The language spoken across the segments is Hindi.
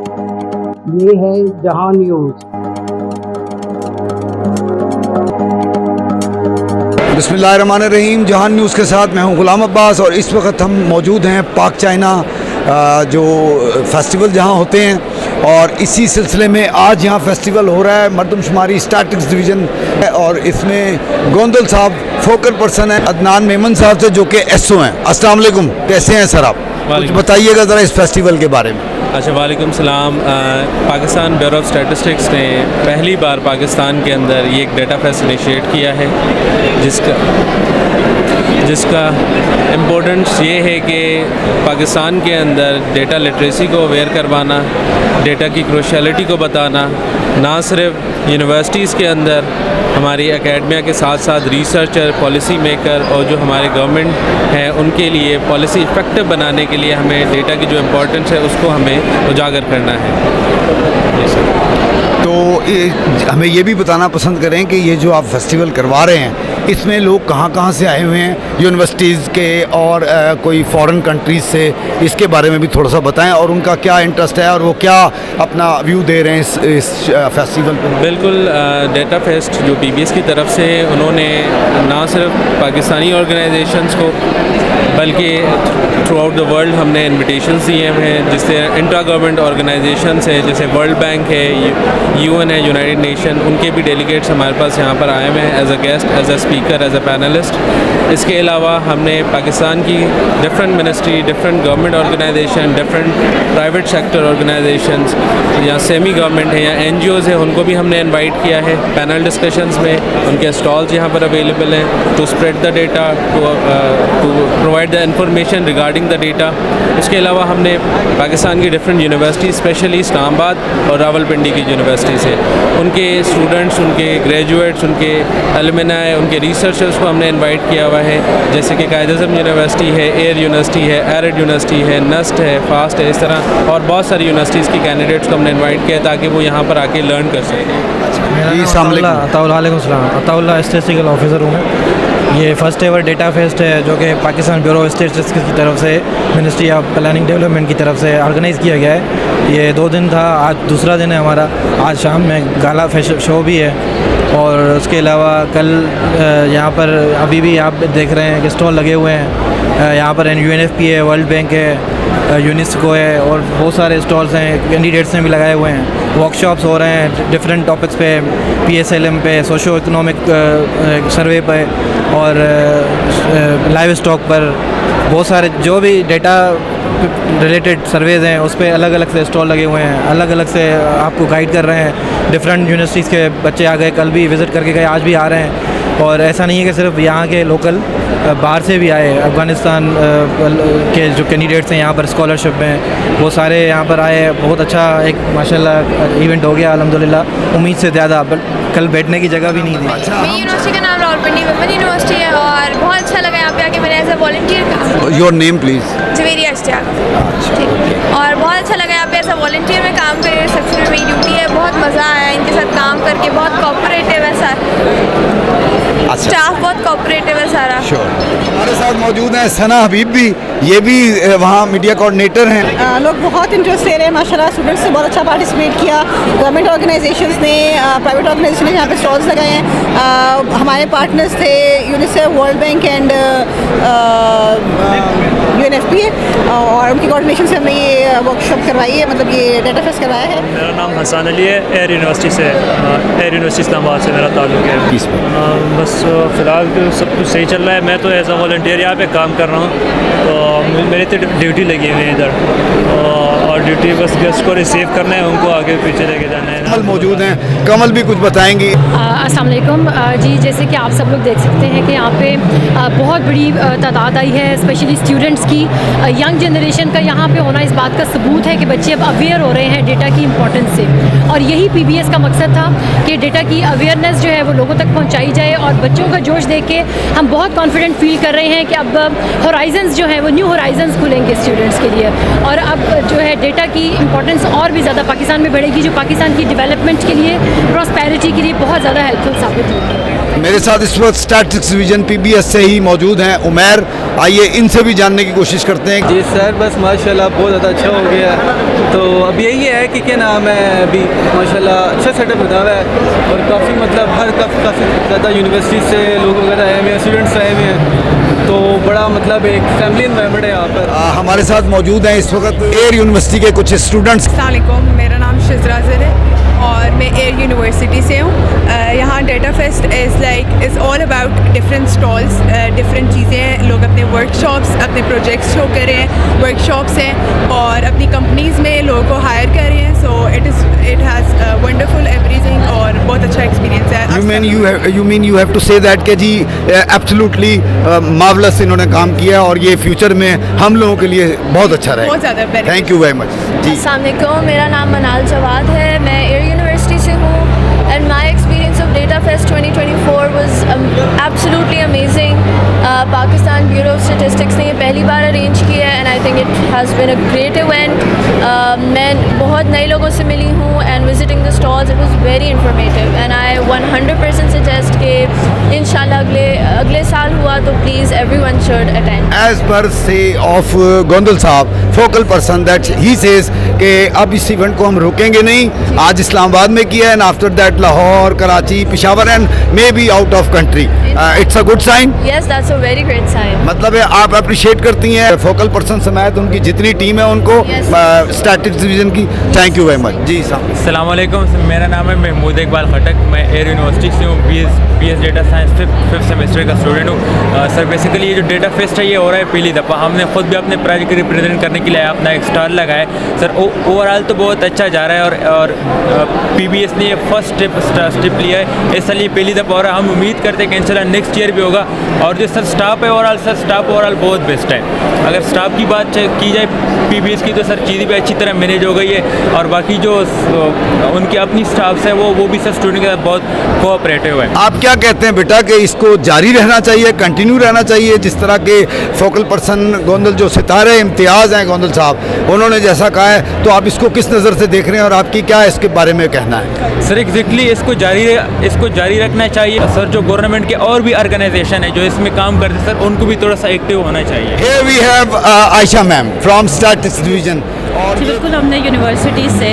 ये है जहां न्यूज़। बिस्मिल्लाहिर्रहमानिर्रहीम। जहां न्यूज़ के साथ मैं हूं गुलाम अब्बास और इस वक्त हम मौजूद हैं पाक चाइना जो फेस्टिवल जहां होते हैं, और इसी सिलसिले में आज यहां फेस्टिवल हो रहा है। मरदमशुमारी स्टैटिक्स डिवीज़न है और इसमें गोंदल साहब फोकल पर्सन है, अदनान मेमन साहब से जो कि एसओ हैं। अस्सलाम वालेकुम, कैसे हैं सर आप? कुछ बताइएगा ज़रा इस फेस्टिवल के बारे में। अच्छा, वालेकुम सलाम। पाकिस्तान ब्यूरो ऑफ स्टैटिस्टिक्स ने पहली बार पाकिस्तान के अंदर ये एक डेटा फेस्ट इनिशिएट किया है, जिसका इम्पोर्टेंस ये है कि पाकिस्तान के अंदर डेटा लिटरेसी को अवेयर करवाना, डेटा की क्रूशियलिटी को बताना, ना सिर्फ यूनिवर्सिटीज़ के अंदर हमारी एकेडमिया के साथ साथ रिसर्चर, पॉलिसी मेकर और जो हमारे गवर्नमेंट हैं उनके लिए पॉलिसी इफ़ेक्टिव बनाने के लिए हमें डेटा की जो इम्पोर्टेंस है उसको हमें उजागर करना है। तो हमें ये भी बताना पसंद करें कि ये जो आप फेस्टिवल करवा रहे हैं इसमें लोग कहाँ से आए हुए हैं, यूनिवर्सिटीज़ के और कोई फॉरेन कंट्रीज़ से, इसके बारे में भी थोड़ा सा बताएं और उनका क्या इंटरेस्ट है और वो क्या अपना व्यू दे रहे हैं इस फेस्टिवल पर। बिल्कुल, डेटा फेस्ट जो पीबीएस की तरफ से उन्होंने ना सिर्फ पाकिस्तानी ऑर्गेनाइजेशंस को बल्कि थ्रू आउट द वर्ल्ड हमने इन्विटेशंस दिए हैं, जिससे इंट्रा गवर्नमेंट ऑर्गेनाइजेशंस हैं जैसे वर्ल्ड बैंक है, यूएन है, यूनाइटेड नेशन, उनके भी डेलीगेट्स हमारे पास यहाँ पर आए हुए हैं as a guest, as a speaker, as a panelist. इसके अलावा हमने पाकिस्तान की different ministry, different government organisation, different private sector organisations या सेमी गवर्नमेंट है या एनजीओज़ है, उनको भी हमने इनवाइट किया है पैनल डिस्कशंस में। उनके स्टॉल्स यहाँ पर अवेलेबल हैं to spread the data, to provide the information regarding the data. इसके अलावा हमने पाकिस्तान की डिफरेंट यूनिवर्सिटी, स्पेशली इस्लामाबाद और रावलपिंडी की यूनिवर्सिटी से उनके स्टूडेंट्स, उनके ग्रेजुएट्स, उनके एलुमनाई, उनके रिसर्चर्स को हमने इनवाइट किया हुआ है, जैसे कि कायद-ए-आज़म यूनिवर्सिटी है, एयर यूनिवर्सिटी है, एरिड यूनिवर्सिटी है, नस्ट है, फास्ट है, इस तरह और बहुत सारी यूनिवर्सिटीज़ की कैंडिडेट्स को हमने इनवाइट किया ताकि वो यहाँ पर आके लर्न कर सकें। अताउल्लाह स्टैटिस्टिकल ऑफिसर हूँ मैं। ये फर्स्ट एवर डेटा फेस्ट है जो कि पाकिस्तान ब्यूरो ऑफ स्टैटिस्टिक्स की तरफ से, मिनिस्ट्री ऑफ प्लानिंग डेवलपमेंट की तरफ से ऑर्गेनाइज़ किया गया है। ये 2 दिन था, आज दूसरा दिन है हमारा। आज शाम में गाला फैशन शो भी है और उसके अलावा कल यहाँ पर अभी भी आप देख रहे हैं कि स्टॉल लगे हुए हैं। यहाँ पर UNFP है, वर्ल्ड बैंक है, यूनेस्को है और बहुत सारे स्टॉल्स हैं, कैंडिडेट्स ने भी लगाए हुए हैं। वर्कशॉप्स हो रहे हैं डिफरेंट टॉपिक्स पे, PSLM पे, सोशो इकोनॉमिक सर्वे पे और लाइव स्टॉक पर, बहुत सारे जो भी डेटा रिलेटेड सर्वेज़ हैं उस पर अलग अलग से स्टॉल लगे हुए हैं। अलग अलग से आपको गाइड कर रहे हैं। डिफरेंट यूनिवर्सिटीज़ के बच्चे आ गए, कल भी विज़िट करके गए, आज भी आ रहे हैं। और ऐसा नहीं है कि सिर्फ यहाँ के लोकल, बाहर से भी आए। अफ़गानिस्तान के जो कैंडिडेट्स हैं यहाँ पर स्कॉलरशिप में, वो सारे यहाँ पर आए। बहुत अच्छा एक माशाल्लाह इवेंट हो गया अल्हम्दुलिल्लाह, उम्मीद से ज़्यादा। कल बैठने की जगह भी नहीं थी। मेरी यूनिवर्सिटी का नाम रावलपिंडी वुमेन यूनिवर्सिटी है और बहुत अच्छा लगा यहाँ पे आके। मैंने एज अ वॉलंटियर काम। Your name please? Javeria Ishtiaq. ठीक। और बहुत अच्छा लगा यहाँ पे एज अ वॉलंटियर में काम कर, रिसेप्शन में मेरी ड्यूटी है। बहुत मज़ा आया इनके साथ काम करके, बहुत कोऑपरेटिव है सारा स्टाफ, बहुत कोऑपरेटिव है सारा। हमारे साथ मौजूद हैं सना हबीब भी, ये भी वहाँ मीडिया कोऑर्डिनेटर हैं। लोग बहुत इंटरेस्ट ले रहे हैं माशाल्लाह। स्टूडेंट्स ने बहुत अच्छा पार्टिसिपेट किया। गवर्नमेंट ऑर्गेनाइजेशंस ने, प्राइवेट ऑर्गेनाइजेशन ने यहाँ पे स्टॉल्स लगाए हैं। हमारे पार्टनर्स थे UNICEF, world bank and UNFP और उनकी कोऑर्डिनेशन से हमने ये वर्कशॉप करवाई है, मतलब ये डेटा फेस्ट करवाया है। मेरा नाम हसन अली है, एयर यूनिवर्सिटी से, एयर यूनिवर्सिटी इस्लामाबाद से मेरा ताल्लुक़ है। बस फ़िलहाल तो सब कुछ सही चल रहा है। मैं तो एज अ वॉलंटियर यहाँ पे काम कर रहा हूँ, तो मेरी तो ड्यूटी लगी हुई है इधर, और ड्यूटी बस गेस्ट को रिसीव करना है, उनको आगे पीछे लेके जाना है। कमल मौजूद हैं, कमल भी कुछ बताएंगी। अस्सलाम वालेकुम जी। जैसे कि आप सब लोग देख सकते हैं कि यहाँ पे बहुत बड़ी तादाद आई है, स्पेशली स्टूडेंट्स की, यंग जनरेशन का यहाँ पे होना इस बात का सबूत है कि बच्चे अब अवेयर हो रहे हैं डेटा की इंपॉर्टेंस से। और यही PBS का मकसद था कि डेटा की अवेयरनेस जो है वो लोगों तक पहुँचाई जाए। और बच्चों का जोश देख के हम बहुत कॉन्फिडेंट फील कर रहे हैं कि अब होराइजन्स जो हैं वो न्यू होराइजन्स खुलेंगे स्टूडेंट्स के लिए, और अब जो है डेटा की इंपॉर्टेंस और भी ज़्यादा पाकिस्तान में बढ़ेगी, जो पाकिस्तान की डेवलपमेंट के लिए, प्रॉस्पेरिटी के लिए बहुत ज़्यादा हेल्पफुल साबित होगी। मेरे साथ इस वक्त स्टैटिस्टिक्स डिवीजन पीबीएस से ही मौजूद हैं उमैर। आइए इनसे भी जानने की कोशिश करते हैं। जी सर, बस माशाल्लाह बहुत ज़्यादा अच्छा हो गया। तो अब यही है कि क्या नाम है, अभी माशाल्लाह अच्छा सेटअप बना हुआ है और काफ़ी मतलब काफ़ी ज़्यादा यूनिवर्सिटी से लोग वगैरह आए हुए हैं, स्टूडेंट्स आए हुए हैं, तो बड़ा मतलब एक फैमिली इन्वायरमेंट है यहाँ पर। हमारे साथ मौजूद हैं इस वक्त एयर यूनिवर्सिटी के कुछ स्टूडेंट्स। अस्सलाम वालेकुम, मेरा नाम शिजरा ज़र है और मैं एयर यूनिवर्सिटी से हूँ। यहाँ data fest is all about different stalls, different चीज़ें, लोग अपने वर्कशॉप्स, अपने प्रोजेक्ट्स शो कर रहे हैं, वर्कशॉप्स हैं और अपनी कंपनीज़ में लोगों को हायर कर रहे हैं। So it has wonderful everything और बहुत अच्छा एक्सपीरियंस है। You mean you have to say that कि जी एब्सोल्युटली मार्वलस इन्होंने काम किया और ये फ्यूचर में हम लोगों के लिए बहुत अच्छा रहेगा। बहुत ज़्यादा benefit. Thank you very much ji. अस्सलाम वालेकुम, मेरा नाम मनाल जवाद है, मैं एयर यूनिवर्सिटी से हूँ and my experience of data fest 2024 was absolutely amazing. Pakistan bureau of statistics ने ये पहली बार अरेंज किया है and I think it has been a great event. मैं बहुत नए लोगों से मिली हूँ and visiting the stalls it was very informative and I 100% suggest कि इंशाल्लाह अगले साल हुआ तो please everyone should attend. As पर से ऑफ गोंदल साहब focal person that he says कि अब इस इवेंट को हम रोकेंगे नहीं। आज इस्लामाबाद में किया and after that Lahore, Karachi, Peshawar and may be out of country. It's a good sign. Yes, that's a very great sign. मतलब है आप अप्रिशिएट करती हैं फोकल पर्सन समेत उनकी जितनी टीम है उनको स्टैटिस्टिक्स डिवीजन की। थैंक यू वेरी मच जी साहब। अस्सलाम वालेकुम, मेरा नाम है महमूद इकबाल खटक, मैं एयर यूनिवर्सिटी से हूँ, BS data science fifth semester का स्टूडेंट हूँ। सर बेसिकली ये जो डेटा फेस्ट है ये हो रहा है पहली दफ़ा। हमने खुद भी अपने प्रोजेक्ट को रिप्रेजेंट करने के लिए अपना एक स्टॉल लगाया है। सर ओवरऑल तो बहुत अच्छा जा रहा है और PBS ने ये फर्स्ट स्टेप लिया है, इस साल ये पहली दफ़ा हो रहा है। हम उम्मीद करते हैं कि इंशाल्लाह नेक्स्ट ईयर भी होगा। और जो सर स्टाफ है ओवरऑल, सर स्टाफ ओवरऑल बहुत बेस्ट है। अगर स्टाफ की बात की जाए PBS की तो सर चीज़ें भी अच्छी तरह मैनेज हो गई है और बाकी जो उनकी अपनी स्टाफ्स है वो भी सर स्टूडेंट के साथ बहुत कोऑपरेटिव है। आप क्या कहते हैं बेटा कि इसको जारी रहना चाहिए, कंटिन्यू रहना चाहिए? जिस तरह के फोकल पर्सन गोंदल जो सितारे इम्तियाज़ हैं गोंदल साहब, उन्होंने जैसा कहा है, तो आप इसको किस नज़र से देख रहे हैं और आपकी क्या इसके बारे में कहना है? सर एग्जैक्टली इसको जारी रखना चाहिए। सर जो गवर्नमेंट के और भी ऑर्गेनाइजेशन है जो इसमें काम करते हैं सर उनको भी थोड़ा सा एक्टिव होना चाहिए। Here we have Ayesha ma'am from statistics division. जी बिल्कुल, हमने यूनिवर्सिटी से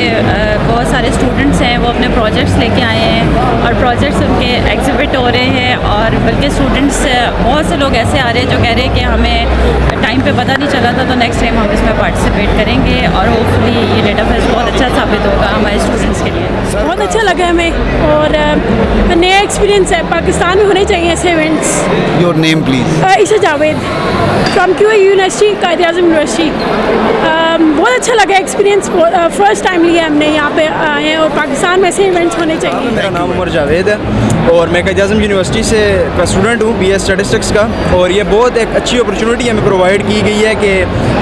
बहुत सारे स्टूडेंट्स हैं वो अपने प्रोजेक्ट्स लेके आए हैं और प्रोजेक्ट्स उनके एग्जिबिट हो रहे हैं और बल्कि स्टूडेंट्स बहुत से लोग ऐसे आ रहे हैं जो कह रहे हैं कि हमें टाइम पे पता नहीं चला था, तो नेक्स्ट टाइम हम इसमें पार्टिसिपेट करेंगे और होपफुली ये डेटा फेस्ट बहुत अच्छा साबित होगा हमारे स्टूडेंट्स के लिए। बहुत अच्छा लगा हमें और नया एक्सपीरियंस है, पाकिस्तान में होने चाहिए ऐसे events. Your name please? Isha Javed from QA university, Quaid e Azam university. बहुत अच्छा लगा एक्सपीरियंस, फर्स्ट टाइम लिया हमने यहाँ पे आए हैं और पाकिस्तान में ऐसे इवेंट्स होने चाहिए। मेरा नाम उमर जावेद है और मैं कायद-ए-आज़म यूनिवर्सिटी से का स्टूडेंट हूँ, BS स्टैटिस्टिक्स का। और ये बहुत एक अच्छी अपॉर्चुनिटी हमें प्रोवाइड की गई है कि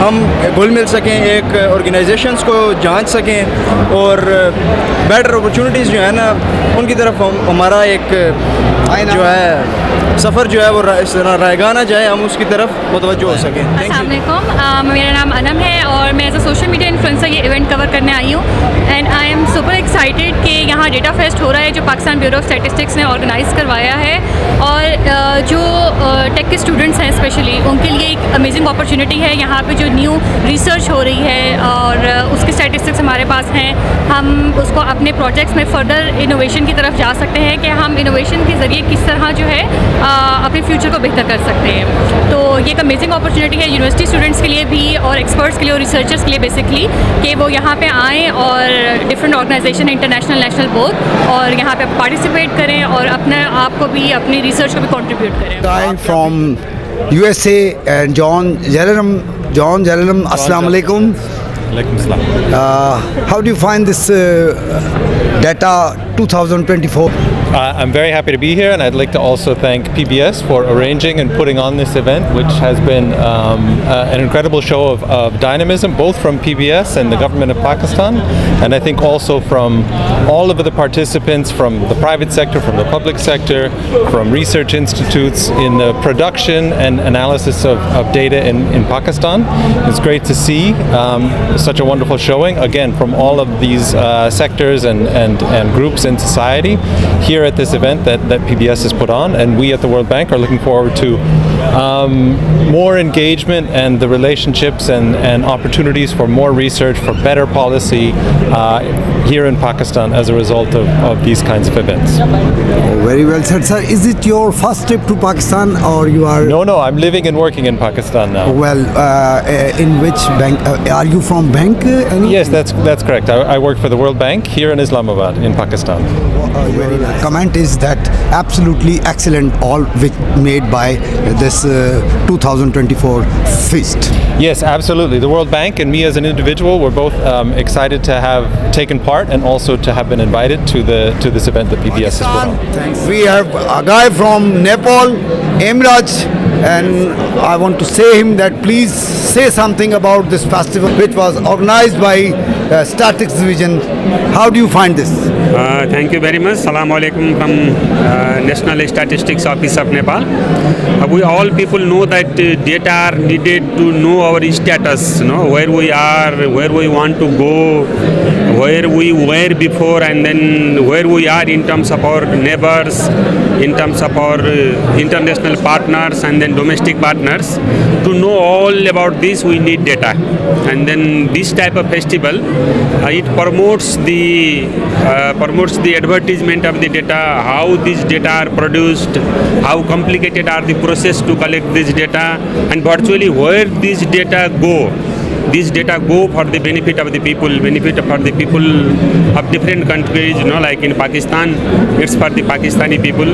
हम घुल मिल सकें, एक ऑर्गेनाइजेशंस को जांच सकें और बेटर अपॉर्चुनिटीज़ जो है ना उनकी तरफ हमारा एक जो है सफ़र जो है वो रायगा ना जाए, हम उसकी तरफ मुतवज्जो हो सकें। अस्सलाम वालेकुम, मेरा नाम अनम है और मैं as a social media influencer ये इवेंट कवर करने आई हूँ and I am super excited कि यहाँ डेटा फेस्ट हो रहा है जो पाकिस्तान ब्यूरो ऑफ स्टैटिस्टिक्स ने ऑर्गेनाइज़ करवाया है और जो टेक के स्टूडेंट्स हैं स्पेशली उनके लिए एक अमेजिंग अपॉर्चुनिटी है। यहाँ पे जो न्यू रिसर्च हो रही है और उसके स्टैटिस्टिक्स हमारे पास हैं, हम उसको अपने प्रोजेक्ट्स में फर्दर इनोवेशन की तरफ जा सकते हैं कि हम इनोवेशन के ज़रिए किस तरह जो है अपने फ्यूचर को बेहतर कर सकते हैं। तो ये एक अमेजिंग अपॉर्चुनिटी है यूनिवर्सिटी स्टूडेंट्स के लिए भी और एक्सपर्ट्स के लिए और रिसर्चर्स के लिए बेसिकली कि वो यहाँ पे आएँ और different organisation international national both और यहाँ पे पार्टिसिपेट करें और अपने आप को भी अपनी रिसर्च को भी कंट्रीब्यूट करें। From USA and John Jalalam, Assalamu alaikum. How do you find this data 2024? I'm very happy to be here, and I'd like to also thank PBS for arranging and putting on this event, which has been an incredible show of dynamism, both from PBS and the government of Pakistan, and I think also from all of the participants from the private sector, from the public sector, from research institutes in the production and analysis of data in Pakistan. It's great to see such a wonderful showing, again, from all of these sectors and groups in society here at this event that PBS has put on, and we at the World Bank are looking forward to more engagement and the relationships and opportunities for more research, for better policy here in Pakistan as a result of these kinds of events. Very well said, sir. Is it your first trip to Pakistan, or you are? No, I'm living and working in Pakistan now. Well, in which bank? Are you from bank? Yes, that's correct. I work for the World Bank here in Islamabad, in Pakistan. Your comment is that absolutely excellent, all which made by this 2024 feast. Yes, absolutely. The World Bank and me as an individual were both excited to have taken part and also to have been invited to this event that PBS has put on. We have a guy from Nepal, Emraj, and I want to say him that please say something about this festival which was organized by Statistics Division. How do you find this? Thank you very much. Assalamu alaikum from National Statistics Office of Nepal. We all people know that data are needed to know our status, where we are, where we want to go, where we were before, and then where we are in terms of our neighbors, in terms of our international partners and then domestic partners. To know all about this, we need data. And then this type of festival, it promotes the advertisement of the data, how these data are produced, how complicated are the process to collect this data, and virtually where these data go. These data go for the benefit of the people of different countries, like in Pakistan, it's for the Pakistani people.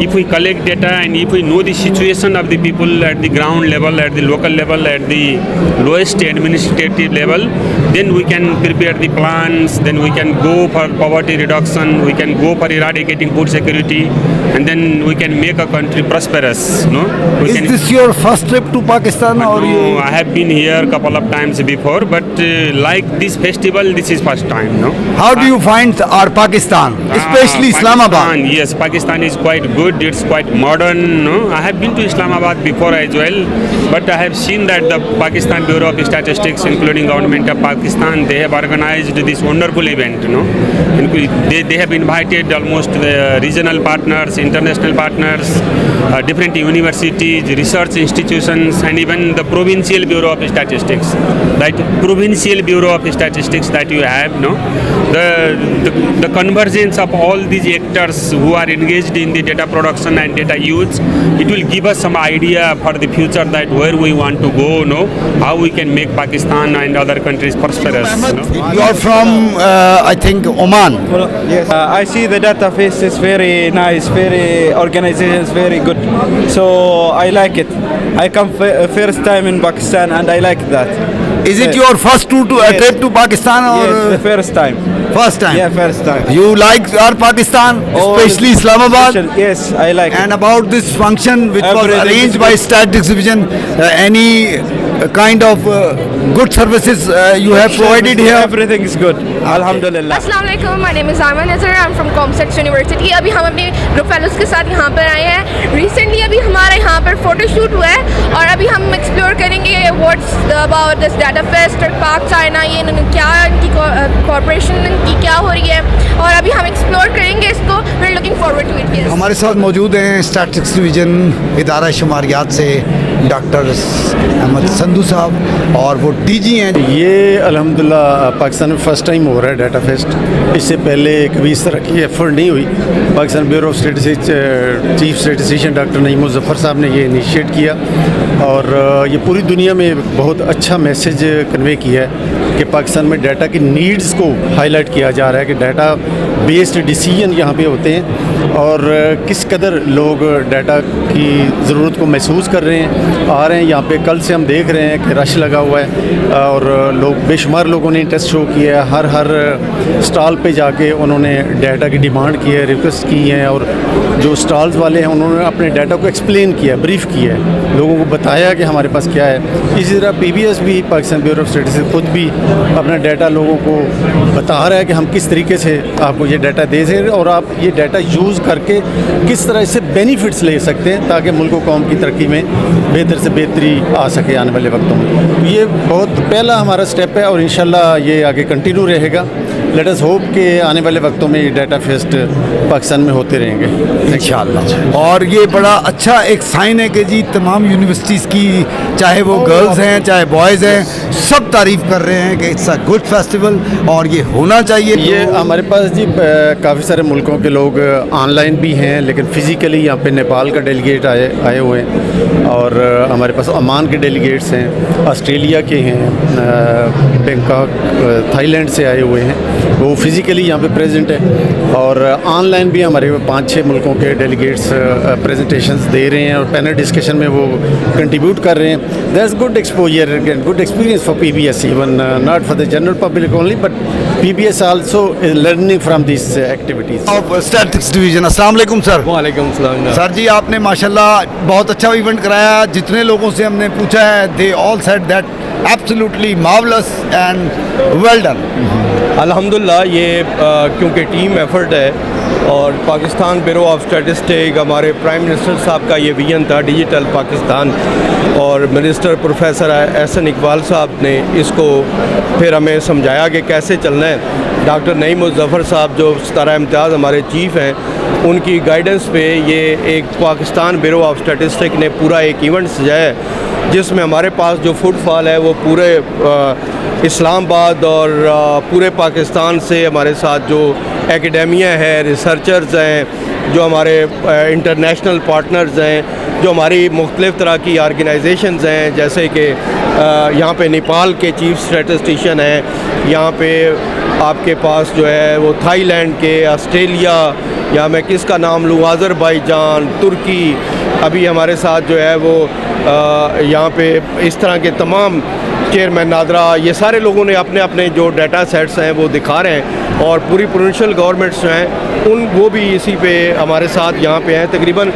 If we collect data and if we know the situation of the people at the ground level, at the local level, at the lowest administrative level, then we can prepare the plans, then we can go for poverty reduction, we can go for eradicating food security, and then we can make a country prosperous. Is this your first trip to Pakistan? Or no, I have been here a couple of times before, but like this festival, this is first time. How do you find our Pakistan, especially Islamabad? Yes, Pakistan is quite good. It's quite modern. I have been to Islamabad before as well, but I have seen that the Pakistan Bureau of Statistics, including government of Pakistan, they have organized this wonderful event. They have invited almost the regional partners, international partners, different universities, research institutions, and even the Provincial Bureau of Statistics. That Provincial Bureau of Statistics that you have, the convergence of all these actors who are engaged in the data production and data use, it will give us some idea for the future that where we want to go, how we can make Pakistan and other countries prosperous. You are from, I think, Oman. Yes, I see the database is very nice, very organization is very good. So I like it. I come first time in Pakistan and I like that. Is it your first trip to Pakistan? Or? Yes, the first time. First time? Yeah, first time. You like our Pakistan, especially Islamabad? Yes, I like it. And about this function which was arranged by Statistics Division, any kind of good services you have provided here? Everything is good. Alhamdulillah. अस्सलाम वालेकुम, my name is Aman Azhar, I'm from Comstat University. अभी हम अपने ग्रुप फेलोज के साथ यहाँ पर आए हैं. Recently अभी हमारा यहाँ पर फोटो शूट हुआ है और अभी हम एक्सप्लोर करेंगे what's about this data fest और पाक चाइना, ये क्या इनकी कॉर्पोरेशन की क्या हो रही है और अभी हम एक्सप्लोर करेंगे इसको. We're looking forward to it. हमारे साथ मौजूद हैं स्टैटिस्टिक्स डिवीजन इदारा शुमारियात से डॉक्टर अहमद संधू साहब और वो डीजी हैं. ये अल्हम्दुलिल्लाह पाकिस्तान में फ़र्स्ट टाइम हो रहा है डाटा फेस्ट. इससे पहले कभी इस तरह की एफर्ट नहीं हुई. Pakistan bureau of statistics chief statistician doctor Naeem Muzaffar साहब ने ये इनिशिएट किया और ये पूरी दुनिया में बहुत अच्छा मैसेज कन्वे किया है कि पाकिस्तान में डाटा की नीड्स को हाईलाइट किया जा रहा है कि डाटा बेस्ड डिसीजन यहाँ पे होते हैं और किस कदर लोग डाटा की ज़रूरत को महसूस कर रहे हैं, आ रहे हैं यहाँ पे. कल से हम देख रहे हैं कि रश लगा हुआ है और लोग बेशुमार लोगों ने इंटरेस्ट शो किया है. हर स्टॉल पे जाके उन्होंने डाटा की डिमांड की है, रिक्वेस्ट की है और जो स्टॉल्स वाले हैं उन्होंने अपने डाटा को एक्सप्लेन किया, ब्रीफ किया है, लोगों को बताया कि हमारे पास क्या है. इसी तरह PBS भी, पाकिस्तान ब्यूरो ऑफ स्टैटिस्टिक्स खुद भी अपना डाटा लोगों को बता रहा है कि हम किस तरीके से आपको ये डाटा दे सकें और आप ये डाटा यूज़ करके किस तरह इससे बेनिफिट्स ले सकते हैं ताकि मुल्क व कौम की तरक्की में बेहतर से बेहतरी आ सके आने वाले वक्तों में. तो ये बहुत पहला हमारा स्टेप है और इंशाल्लाह ये आगे कंटिन्यू रहेगा. लेट अस होप कि आने वाले वक्तों में ये डाटा फेस्ट पाकिस्तान में होते रहेंगे इंशाल्लाह। और ये बड़ा अच्छा एक साइन है कि जी तमाम यूनिवर्सिटीज़ की, चाहे वो गर्ल्स हैं चाहे बॉयज़ हैं, सब तारीफ़ कर रहे हैं कि इट्स अ गुड फेस्टिवल और ये होना चाहिए। ये हमारे पास जी काफ़ी सारे मुल्कों के लोग ऑनलाइन भी हैं, लेकिन फ़िज़िकली यहाँ पे नेपाल का डेलीगेट आए हुए हैं, और हमारे पास ओमान के डेलीगेट्स हैं, ऑस्ट्रेलिया के हैं, बैंकॉक थाईलैंड से आए हुए हैं, वो फ़िज़िकली यहाँ पे प्रेजेंट है। और ऑनलाइन भी हमारे 5-6 मुल्कों के डेलीगेट्स प्रेजेंटेशंस दे रहे हैं और पैनल डिस्कशन में वो कंट्रीब्यूट कर रहे हैं। That's good exposure and good experience for PBS, even not for the general public only, but PBS also is learning from this activities. Of statistics division, अस्सलाम वालेकुम सर। वालेकुम सलाम सर जी, आपने माशाल्लाह बहुत अच्छा इवेंट कराया। जितने लोगों से हमने पूछा है, they all said that absolutely marvellous and well done. अल्हम्दुलिल्लाह, ये क्योंकि टीम एफर्ट है और पाकिस्तान ब्यूरो ऑफ स्टैटिस्टिक्स, हमारे प्राइम मिनिस्टर साहब का ये विजन था डिजिटल पाकिस्तान, और मिनिस्टर प्रोफेसर एहसन इकबाल साहब ने इसको फिर हमें समझाया कि कैसे चलना है। डॉक्टर नईम मुज़फ़्फ़र साहब जो सितारा इम्तियाज़ हमारे चीफ़ हैं, उनकी गाइडेंस पे ये एक पाकिस्तान ब्यूरो ऑफ स्टैटिस्टिक्स ने पूरा एक इवेंट सजाया है, जिसमें हमारे पास जो फुटफॉल है वो पूरे इस्लामाबाद और पूरे पाकिस्तान से हमारे साथ जो एकेडेमिया है, रिसर्चर्स हैं, जो हमारे इंटरनेशनल पार्टनर्स हैं, जो हमारी मुख्तलिफ़ तरह की ऑर्गेनाइजेशंस हैं, जैसे कि यहाँ पे नेपाल के चीफ स्टैटिस्टिशियन हैं, यहाँ पे आपके पास जो है वो थाईलैंड के, ऑस्ट्रेलिया, या मैं किसका नाम लूँ, अज़रबैजान, तुर्की, अभी हमारे साथ जो है वो यहाँ पे इस तरह के तमाम चेयरमैन नादरा, ये सारे लोगों ने अपने अपने जो डाटा सेट्स हैं वो दिखा रहे हैं, और पूरी प्रोविंशियल गवर्नमेंट्स जो हैं वो भी इसी पे हमारे साथ यहाँ पे हैं। तकरीबन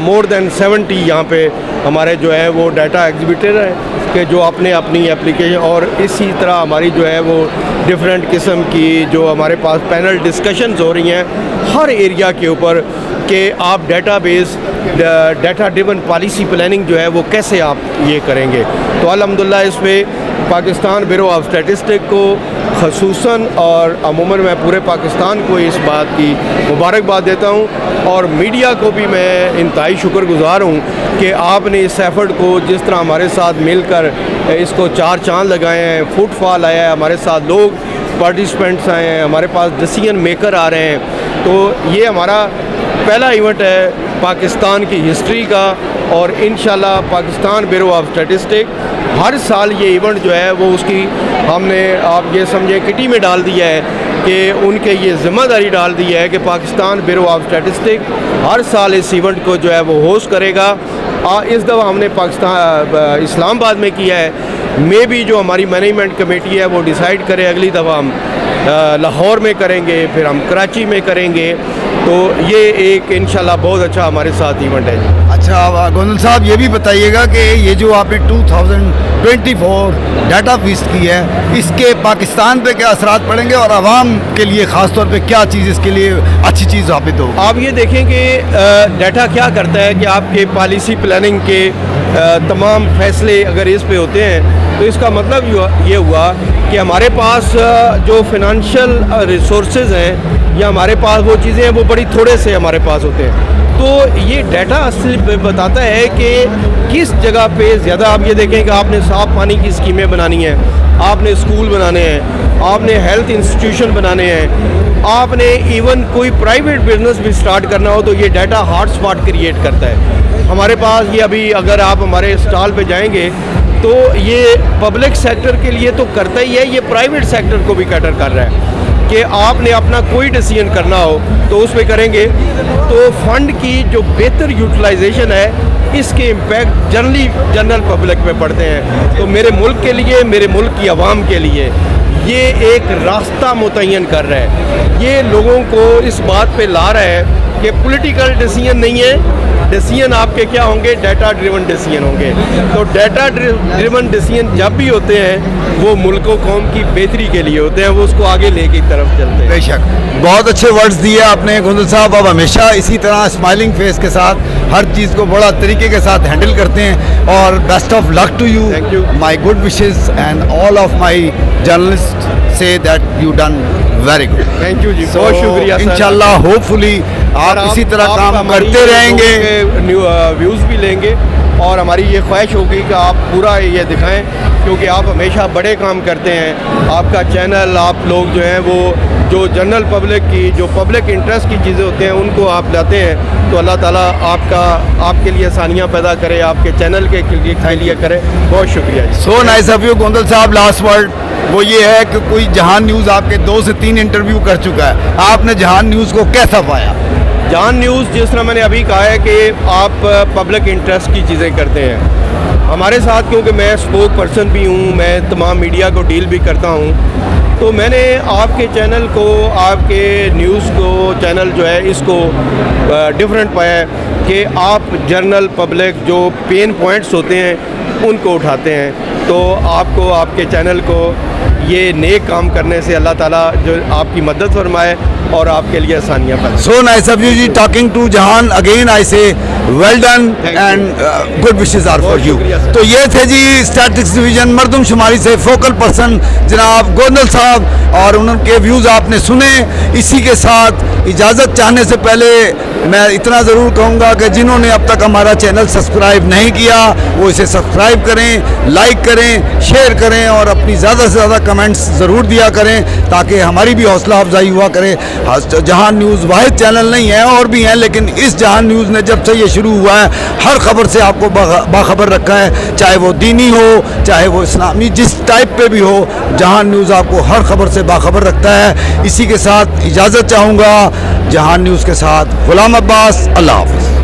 मोर देन 70 यहाँ पे हमारे जो है वो डाटा एग्जिबिटर हैं कि जो अपने अपनी एप्लीकेशन, और इसी तरह हमारी जो है वो डिफरेंट किस्म की जो हमारे पास पैनल डिस्कशंस हो रही हैं हर एरिया के ऊपर कि आप डाटा ड्रिवन पॉलिसी प्लानिंग जो है वो कैसे आप ये करेंगे। तो अल्हम्दुलिल्लाह इस पर पाकिस्तान ब्यूरो ऑफ स्टैटिस्टिक्स को ख़ुसूसन और अमूमन मैं पूरे पाकिस्तान को इस बात की मुबारकबाद देता हूँ, और मीडिया को भी मैं इंतहाई शुक्रगुज़ार हूँ कि आपने इस एफ़र्ट को जिस तरह हमारे साथ मिलकर इसको 4 चांद लगाए हैं। फुटफॉल आया है, हमारे साथ लोग पार्टिसिपेंट्स आए हैं, हमारे पास डिसीजन मेकर आ रहे हैं। तो ये हमारा पहला इवेंट है पाकिस्तान की हिस्ट्री का, और इंशाल्लाह पाकिस्तान ब्यूरो ऑफ स्टैटिस्टिक्स हर साल ये इवेंट जो है वो उसकी हमने, आप ये समझें, किटी में डाल दिया है कि उनके ये ज़िम्मेदारी डाल दी है कि पाकिस्तान ब्यूरो ऑफ स्टैटिस्टिक्स हर साल इस इवेंट को जो है वो होस्ट करेगा। इस दफ़ा हमने पाकिस्तान इस्लामाबाद में किया है, मे भी जो हमारी मैनेजमेंट कमेटी है वो डिसाइड करे अगली दफ़ा हम लाहौर में करेंगे, फिर हम कराची में करेंगे। तो ये एक इंशाल्लाह बहुत अच्छा हमारे साथ इवेंट है। अच्छा गोंदल साहब, ये भी बताइएगा कि ये जो आपने 2024 डाटा फीस्ट की है, इसके पाकिस्तान पे क्या असरात पड़ेंगे और आवाम के लिए ख़ास तौर पे क्या चीज़ इसके लिए अच्छी चीज़ साबित हो? आप ये देखें कि डाटा क्या करता है कि आपके पॉलिसी प्लानिंग के तमाम फैसले अगर इस पे होते हैं, तो इसका मतलब ये हुआ कि हमारे पास जो फिनंशियल रिसोर्सेज हैं या हमारे पास वो चीज़ें हैं वो बड़ी थोड़े से हमारे पास होते हैं। तो ये डाटा असली बताता है कि किस जगह पे ज़्यादा, आप ये देखें कि आपने साफ़ पानी की स्कीमें बनानी हैं, आपने स्कूल बनाने हैं, आपने हेल्थ इंस्टीट्यूशन बनाने हैं, आपने इवन कोई प्राइवेट बिजनेस भी स्टार्ट करना हो, तो ये डाटा हॉट स्पॉट क्रिएट करता है। हमारे पास ये अभी अगर आप हमारे स्टॉल पे जाएंगे तो ये पब्लिक सेक्टर के लिए तो करता ही है, ये प्राइवेट सेक्टर को भी कैटर कर रहा है कि आपने अपना कोई डिसीजन करना हो तो उस पर करेंगे। तो फंड की जो बेहतर यूटिलाइजेशन है, इसके इम्पैक्ट जनरल पब्लिक पे पड़ते हैं। तो मेरे मुल्क के लिए, मेरे मुल्क की आवाम के लिए ये एक रास्ता मुतय्यन कर रहा है, ये लोगों को इस बात पे ला रहा है कि पॉलिटिकल डिसीजन नहीं है, डिसीजन आपके क्या होंगे, डाटा ड्रिवन डिसीजन होंगे। तो डाटा ड्रिवन डिसीजन जब भी होते हैं वो मुल्क और कौम की बेहतरी के लिए होते हैं, वो उसको आगे लेके तरफ चलते हैं। बेशक, बहुत अच्छे वर्ड्स दिए आपने गोंदल साहब। अब हमेशा इसी तरह स्माइलिंग फेस के साथ हर चीज़ को बड़ा तरीके के साथ हैंडल करते हैं, और best of luck to you. My good wishes and all of my journalist से that you done very good, thank you ji, बहुत शुक्रिया सर। इंशाल्लाह होपफुली आप इसी तरह काम करते रहेंगे, व्यूज़ भी लेंगे और हमारी ये ख्वाहिश होगी कि आप पूरा ये दिखाएं, क्योंकि आप हमेशा बड़े काम करते हैं। आपका चैनल, आप लोग जो हैं वो जो जनरल पब्लिक की, जो पब्लिक इंटरेस्ट की चीज़ें होते हैं उनको आप लाते हैं, तो अल्लाह ताला आपके लिए आसानियाँ पैदा करे, आपके चैनल के लिए करे। बहुत शुक्रिया जी। So nice of you Gondal साहब। लास्ट वर्ड वो ये है कि कोई जहान न्यूज़ आपके 2 से 3 इंटरव्यू कर चुका है, आपने जहान न्यूज़ को कैसा पाया? जहान न्यूज़, जिस तरह मैंने अभी कहा है कि आप पब्लिक इंटरेस्ट की चीज़ें करते हैं हमारे साथ, क्योंकि मैं स्पोक पर्सन भी हूँ, मैं तमाम मीडिया को डील भी करता हूँ, तो मैंने आपके चैनल को, आपके न्यूज़ को चैनल जो है इसको डिफरेंट पाया है कि आप जनरल पब्लिक जो पेन पॉइंट्स होते हैं उनको उठाते हैं। तो आपको, आपके चैनल को ये नेक काम करने से अल्लाह ताला जो आपकी मदद फरमाए और आपके लिए आसानियाँ पैदा। So nice of you ji, talking to Jahan again I say well done and good wishes are for you. तो ये थे जी स्टैटिस्टिक्स डिवीज़न मरदमशुमारी से फोकल पर्सन जनाब गोंदल साहब, और उनके व्यूज़ आपने सुने। इसी के साथ इजाज़त चाहने से पहले मैं इतना ज़रूर कहूँगा कि जिन्होंने अब तक हमारा चैनल सब्सक्राइब नहीं किया वो इसे सब्सक्राइब करें, लाइक करें, शेयर करें और अपनी ज़्यादा से ज़्यादा कमेंट्स ज़रूर दिया करें, ताकि हमारी भी हौसला अफजाई हुआ करे। जहान न्यूज़ वाहिद चैनल नहीं है, और भी हैं, लेकिन इस जहान न्यूज़ ने जब से ये शुरू हुआ है हर खबर से आपको बाखबर रखा है, चाहे वो दीनी हो, चाहे वो इस्लामी, जिस टाइप पे भी हो, जहान न्यूज़ आपको हर खबर से बाखबर रखता है। इसी के साथ इजाज़त चाहूँगा जहान न्यूज़ के साथ गुलाम अब्बास। अल्लाह हाफ़िज़।